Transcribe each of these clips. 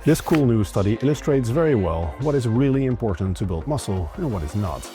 This cool new study illustrates very well what is really important to build muscle and what is not.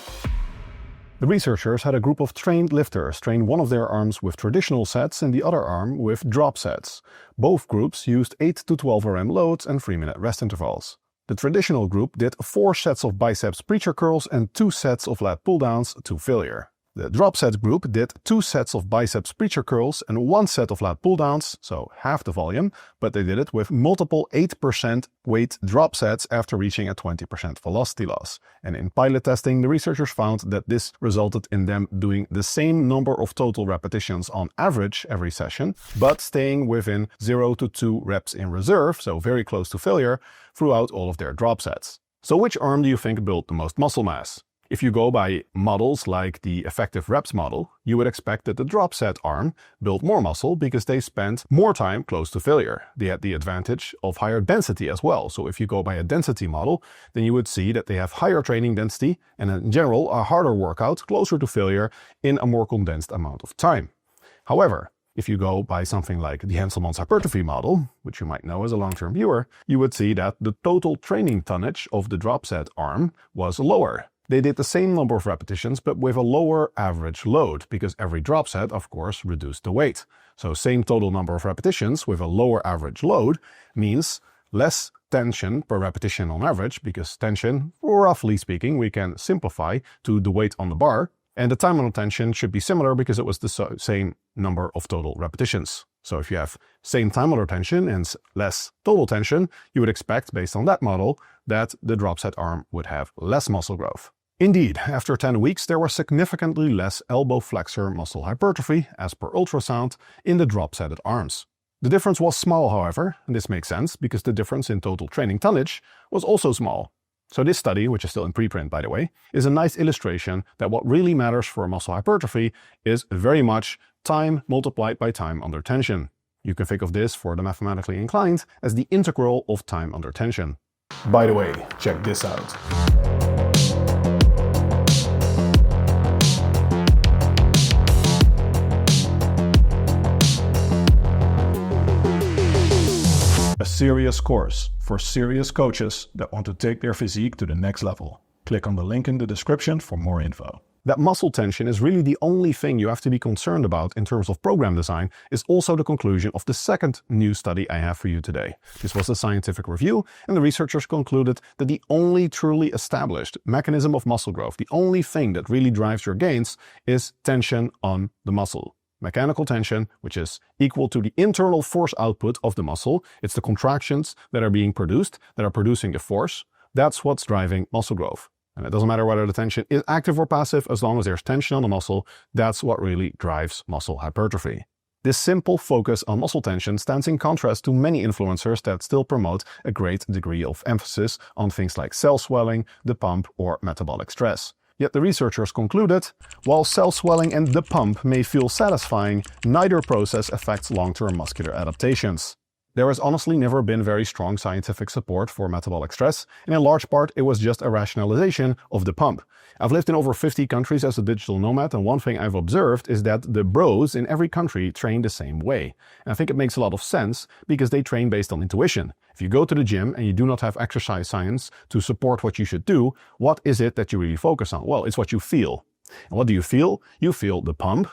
The researchers had a group of trained lifters train one of their arms with traditional sets and the other arm with drop sets. Both groups used 8 to 12 RM loads and 3-minute rest intervals. The traditional group did 4 sets of biceps preacher curls and 2 sets of lat pull-downs to failure. The drop set group did 2 sets of biceps preacher curls and 1 set of lat pull-downs, so half the volume, but they did it with multiple 8% weight drop sets after reaching a 20% velocity loss. And in pilot testing, the researchers found that this resulted in them doing the same number of total repetitions on average every session, but staying within 0 to 2 reps in reserve, so very close to failure, throughout all of their drop sets. So which arm do you think built the most muscle mass? If you go by models like the effective reps model, you would expect that the drop set arm built more muscle because they spent more time close to failure. They had the advantage of higher density as well. So if you go by a density model, then you would see that they have higher training density and in general a harder workout closer to failure in a more condensed amount of time. However, if you go by something like the Henselman's hypertrophy model, which you might know as a long-term viewer, you would see that the total training tonnage of the drop set arm was lower. They did the same number of repetitions, but with a lower average load, because every drop set, of course, reduced the weight. So same total number of repetitions with a lower average load means less tension per repetition on average, because tension, roughly speaking, we can simplify to the weight on the bar. And the time under tension should be similar because it was the same number of total repetitions. So if you have same time under tension and less total tension, you would expect, based on that model, that the drop set arm would have less muscle growth. Indeed, after 10 weeks, there was significantly less elbow flexor muscle hypertrophy, as per ultrasound, in the drop-setted arms. The difference was small, however, and this makes sense because the difference in total training tonnage was also small. So this study, which is still in preprint by the way, is a nice illustration that what really matters for muscle hypertrophy is very much time multiplied by time under tension. You can think of this, for the mathematically inclined, as the integral of time under tension. By the way, check this out. A serious course for serious coaches that want to take their physique to the next level. Click on the link in the description for more info. That muscle tension is really the only thing you have to be concerned about in terms of program design is also the conclusion of the second new study I have for you today. This was a scientific review, and the researchers concluded that the only truly established mechanism of muscle growth, the only thing that really drives your gains, is tension on the muscle. Mechanical tension, which is equal to the internal force output of the muscle. It's the contractions that are being produced, that are producing the force. That's what's driving muscle growth. And it doesn't matter whether the tension is active or passive, as long as there's tension on the muscle, that's what really drives muscle hypertrophy. This simple focus on muscle tension stands in contrast to many influencers that still promote a great degree of emphasis on things like cell swelling, the pump, or metabolic stress. Yet the researchers concluded, while cell swelling and the pump may feel satisfying, neither process affects long-term muscular adaptations. There has honestly never been very strong scientific support for metabolic stress, and in large part it was just a rationalization of the pump. I've lived in over 50 countries as a digital nomad, and one thing I've observed is that the bros in every country train the same way. And I think it makes a lot of sense because they train based on intuition. If you go to the gym and you do not have exercise science to support what you should do, what is it that you really focus on? Well, it's what you feel. And what do you feel? You feel the pump,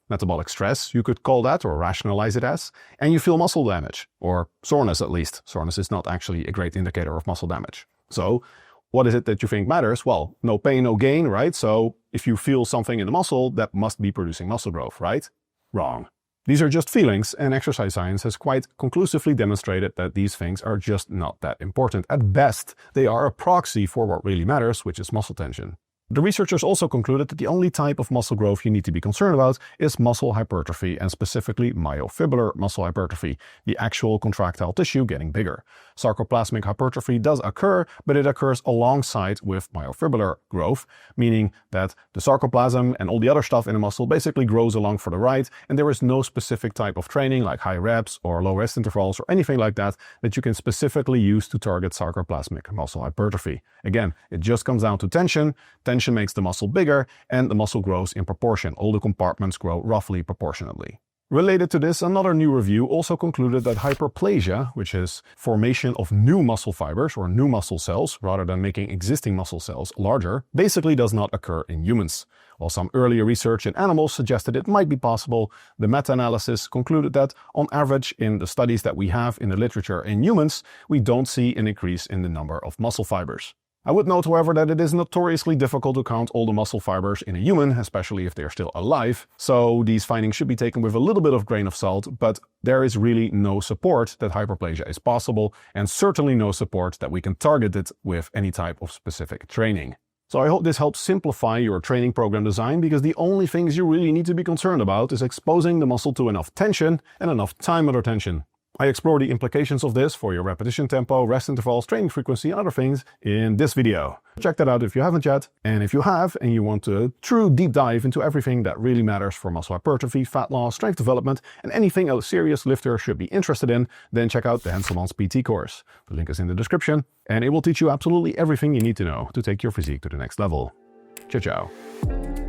metabolic stress, you could call that or rationalize it as, and you feel muscle damage, or soreness at least. Soreness is not actually a great indicator of muscle damage. So what is it that you think matters? Well, no pain, no gain, right? So if you feel something in the muscle, that must be producing muscle growth, right? Wrong. These are just feelings, and exercise science has quite conclusively demonstrated that these things are just not that important. At best, they are a proxy for what really matters, which is muscle tension. The researchers also concluded that the only type of muscle growth you need to be concerned about is muscle hypertrophy, and specifically myofibrillar muscle hypertrophy, the actual contractile tissue getting bigger. Sarcoplasmic hypertrophy does occur, but it occurs alongside with myofibrillar growth, meaning that the sarcoplasm and all the other stuff in the muscle basically grows along for the ride, and there is no specific type of training like high reps or low rest intervals or anything like that that you can specifically use to target sarcoplasmic muscle hypertrophy. Again, it just comes down to tension. Tension makes the muscle bigger, and the muscle grows in proportion. All the compartments grow roughly proportionately. Related to this, another new review also concluded that hyperplasia, which is formation of new muscle fibers or new muscle cells rather than making existing muscle cells larger, basically does not occur in humans. While some earlier research in animals suggested it might be possible, the meta-analysis concluded that, on average, in the studies that we have in the literature in humans, we don't see an increase in the number of muscle fibers. I would note, however, that it is notoriously difficult to count all the muscle fibers in a human, especially if they're still alive, so these findings should be taken with a little bit of grain of salt, but there is really no support that hyperplasia is possible, and certainly no support that we can target it with any type of specific training. So I hope this helps simplify your training program design, because the only things you really need to be concerned about is exposing the muscle to enough tension and enough time under tension. I explore the implications of this for your repetition tempo, rest intervals, training frequency, and other things in this video. Check that out if you haven't yet. And if you have and you want a true deep dive into everything that really matters for muscle hypertrophy, fat loss, strength development, and anything a serious lifter should be interested in, then check out the Henselmans PT course. The link is in the description, and it will teach you absolutely everything you need to know to take your physique to the next level. Ciao, ciao.